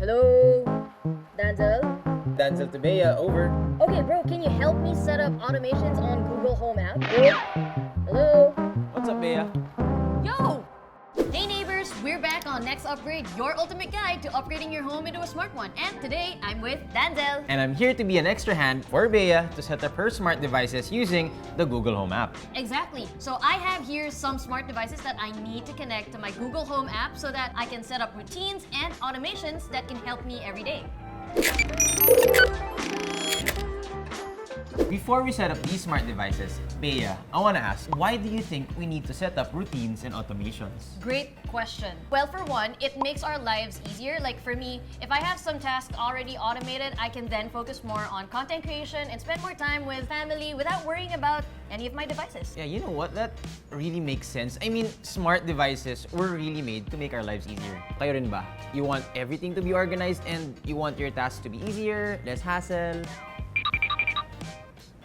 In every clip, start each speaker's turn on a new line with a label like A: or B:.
A: Hello? Danzel?
B: Danzel to Bea, over.
A: Okay, bro, can you help me set up automations on Google Home app? Hello?
B: What's up, Bea?
C: Yo! Hey neighbors, we're back on Next Upgrade, your ultimate guide to upgrading your home into a smart one. And today, I'm with Danzel.
B: And I'm here to be an extra hand for Bea to set up her smart devices using the Google Home app.
C: Exactly. So I have here some smart devices that I need to connect to my Google Home app so that I can set up routines and automations that can help me every day.
B: Before we set up these smart devices, Bea, I want to ask, why do you think we need to set up routines and automations?
C: Great question. Well, for one, it makes our lives easier. Like for me, if I have some tasks already automated, I can then focus more on content creation and spend more time with family without worrying about any of my devices.
B: Yeah, you know what? That really makes sense. I mean, smart devices were really made to make our lives easier. Kayo rin ba? You want everything to be organized and you want your tasks to be easier, less hassle.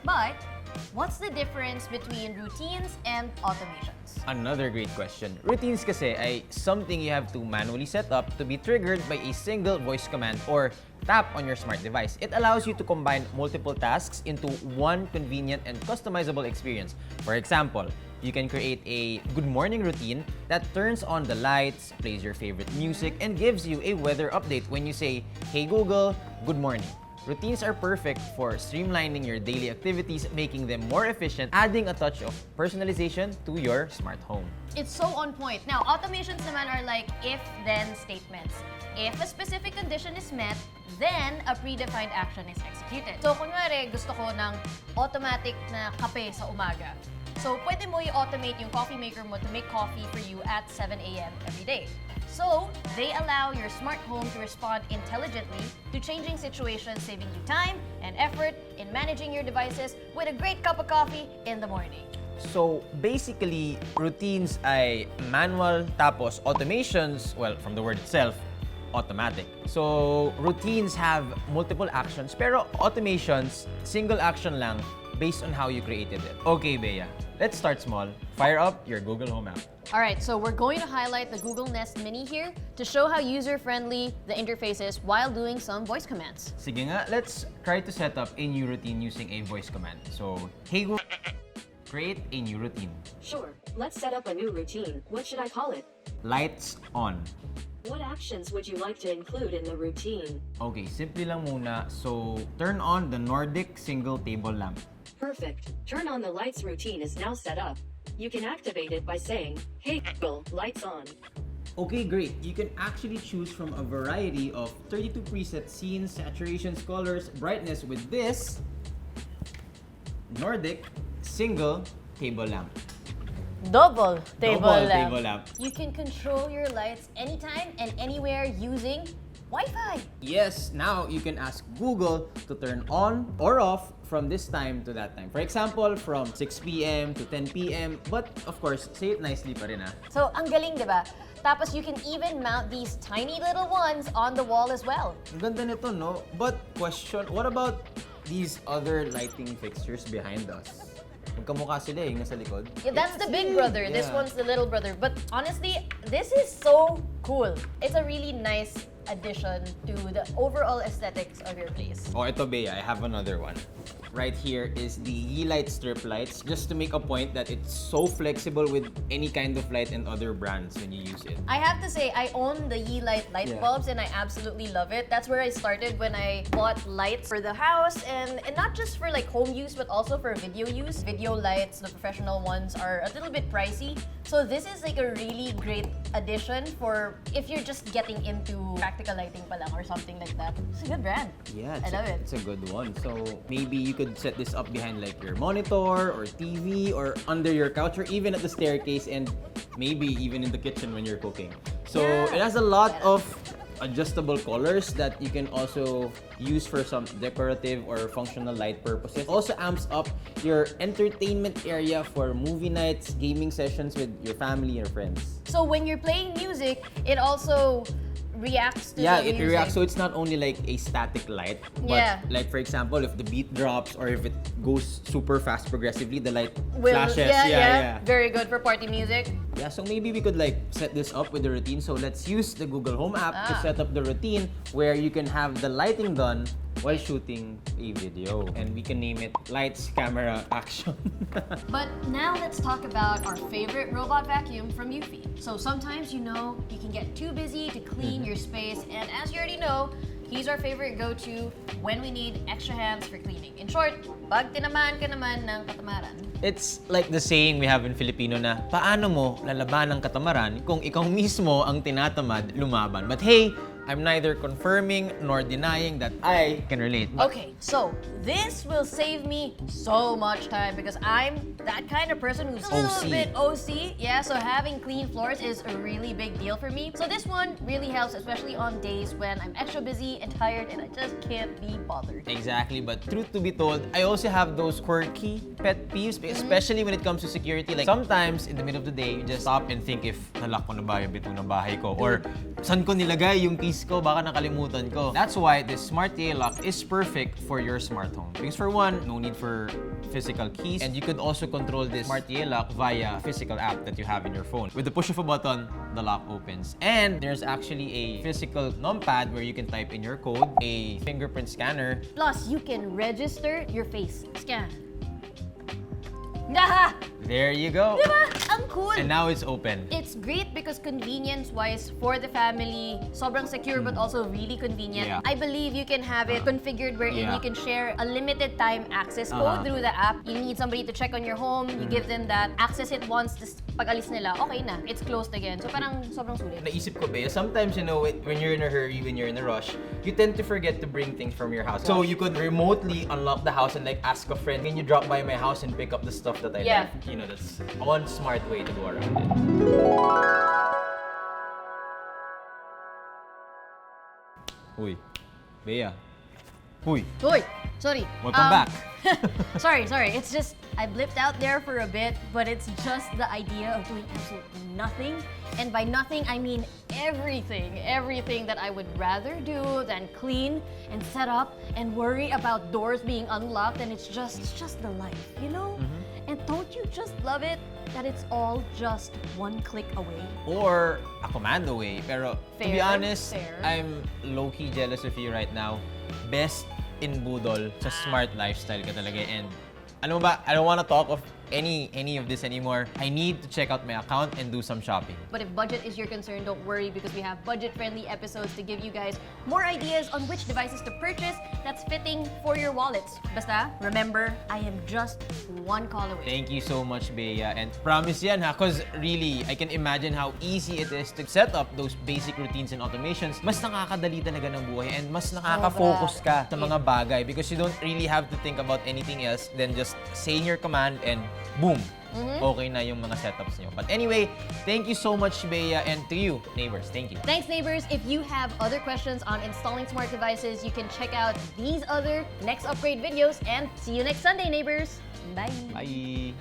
C: But what's the difference between routines and automations?
B: Another great question. Routines kasi ay something you have to manually set up to be triggered by a single voice command or tap on your smart device. It allows you to combine multiple tasks into one convenient and customizable experience. For example, you can create a good morning routine that turns on the lights, plays your favorite music, and gives you a weather update when you say, "Hey Google, good morning." Routines are perfect for streamlining your daily activities, making them more efficient, adding a touch of personalization to your smart home.
C: It's so on point. Now, automations naman are like if-then statements. If a specific condition is met, then a predefined action is executed. So, kunwari, gusto ko ng automatic na kape sa umaga. So, pwede mo i-automate yung coffee maker mo to make coffee for you at 7 a.m. every day. So, they allow your smart home to respond intelligently to changing situations, saving you time and effort in managing your devices with a great cup of coffee in the morning.
B: So basically, routines ay manual tapos automations, well, from the word itself, automatic. So routines have multiple actions pero automations, single action lang based on how you created it. Okay, Bea, let's start small. Fire up your Google Home app.
C: Alright, so we're going to highlight the Google Nest Mini here to show how user-friendly the interface is while doing some voice commands.
B: Sige nga, let's try to set up a new routine using a voice command. So, hey Google, create a new routine.
D: Sure. Let's set up a new routine. What should I call it?
B: Lights on.
D: What actions would you like to include in the routine?
B: Okay, simple lang muna. So, turn on the Nordic single table lamp.
D: Perfect. Turn on the lights routine is now set up. You can activate it by saying, "Hey Google, lights on."
B: Okay, great. You can actually choose from a variety of 32 preset scenes, saturations, colors, brightness with this Nordic single table lamp.
C: Double
B: Double table lamp.
C: You can control your lights anytime and anywhere using Wi-Fi.
B: Yes, now you can ask Google to turn on or off from this time to that time. For example, from 6 p.m. to 10 p.m. But of course, say it nicely pa rin, ah.
C: So, ang galing, di ba? Tapos you can even mount these tiny little ones on the wall as well.
B: Ang ganda nito, no? But question, what about these other lighting fixtures behind us? Magkamukha sila yung nasa likod.
C: Yeah, that's the big brother. This
B: Yeah.
C: one's the little brother. But honestly, this is so cool. It's a really nice addition to the overall aesthetics of your place.
B: Oh, ito Bea, I have another one. Right here is the Yeelight strip lights, just to make a point that it's so flexible with any kind of light and other brands when you use it.
C: I have to say, I own the Yeelight light
B: Yeah.
C: bulbs and I absolutely love it. That's where I started when I bought lights for the house and not just for like home use but also for video use. Video lights, the professional ones, are a little bit pricey. So this is like a really great addition for if you're just getting into practical lighting pa lang or something like that. It's a good brand.
B: Yeah,
C: I love it.
B: It's a good one. So maybe you could set this up behind like your monitor or TV or under your couch or even at the staircase and maybe even in the kitchen when you're cooking. So
C: Yeah.
B: it has a lot of adjustable colors that you can also use for some decorative or functional light purposes. Also amps up your entertainment area for movie nights, gaming sessions with your family or friends.
C: So when you're playing music, it also reacts to
B: Yeah,
C: the
B: it
C: music.
B: reacts. So it's not only like a static light, but
C: Yeah.
B: like for example, if the beat drops or if it goes super fast progressively, the light
C: Will-
B: flashes. Yeah.
C: Very good for party music.
B: Yeah, so maybe we could like set this up with the routine. So let's use the Google Home app to set up the routine where you can have the lighting done while shooting a video. And we can name it Lights, Camera, Action.
C: But now let's talk about our favorite robot vacuum from Eufy. So sometimes, you know, you can get too busy to clean your space, and as you already know, he's our favorite go-to when we need extra hands for cleaning. In short, pag tinamaan ka naman ng katamaran.
B: It's like the saying we have in Filipino na, paano mo lalaban ng katamaran kung ikaw mismo ang tinatamad lumaban? But hey, I'm neither confirming nor denying that I can relate.
C: Okay, so this will save me so much time because I'm that kind of person who's a little
B: OC.
C: bit OC. Yeah, so having clean floors is a really big deal for me. So this one really helps, especially on days when I'm extra busy and tired and I just can't be bothered.
B: Exactly, but truth to be told, I also have those quirky pet peeves, especially when it comes to security. Like sometimes in the middle of the day, you just stop and think if nalock ko na ba yung bito ng bahay ko or saan ko nilagay yung keys ko, baka nakalimutan ko. That's why this Smart TA Lock is perfect for your smart home. Because for one, no need for physical keys, and you could also control this Smart TA Lock via physical app that you have in your phone. With the push of a button, the lock opens. And there's actually a physical numpad where you can type in your code, a fingerprint scanner.
C: Plus, you can register your face scan. Naha!
B: There you go.
C: Diba? Ang cool!
B: And now it's open.
C: It's great because convenience-wise for the family, sobrang secure but also really convenient.
B: Yeah.
C: I believe you can have it configured wherein
B: Yeah.
C: you can share a limited time access code through the app. You need somebody to check on your home, you give them that, access it once, tas pag alis nila, okay na, it's closed again. So parang sobrang sulit.
B: Naisip ko ba, sometimes, you know, when you're in a hurry, when you're in a rush, you tend to forget to bring things from your house. So you could remotely unlock the house and like ask a friend, can you drop by my house and pick up the stuff that I
C: Yeah.
B: left? You know, that's one smart way to go around it. Uy, Bea. Uy,
C: Uy, sorry.
B: welcome back.
C: sorry. It's just, I blipped out there for a bit, but it's just the idea of doing absolutely nothing. And by nothing, I mean everything. Everything that I would rather do than clean and set up and worry about doors being unlocked. And it's just the life, you know? And don't you just love it that it's all just one click away?
B: Or a command away. Pero to be
C: Fair,
B: honest,
C: fair.
B: I'm low-key jealous of you right now. Best in budol sa smart lifestyle ka talaga. And alam mo ba, I don't wanna talk of any of this anymore. I need to check out my account and do some shopping.
C: But if budget is your concern, don't worry because we have budget-friendly episodes to give you guys more ideas on which devices to purchase that's fitting for your wallets. Basta, remember, I am just one call away.
B: Thank you so much, Bea. And promise yan ha, because really, I can imagine how easy it is to set up those basic routines and automations. Mas nakakadali talaga ng buhay and mas nakaka-focus ka sa mga bagay because you don't really have to think about anything else than just saying your command and boom, okay na yung mga setups nyo. But anyway, thank you so much, Bea, and to you, neighbors, thank you.
C: Thanks, neighbors. If you have other questions on installing smart devices, you can check out these other next upgrade videos and see you next Sunday, neighbors. Bye.
B: Bye!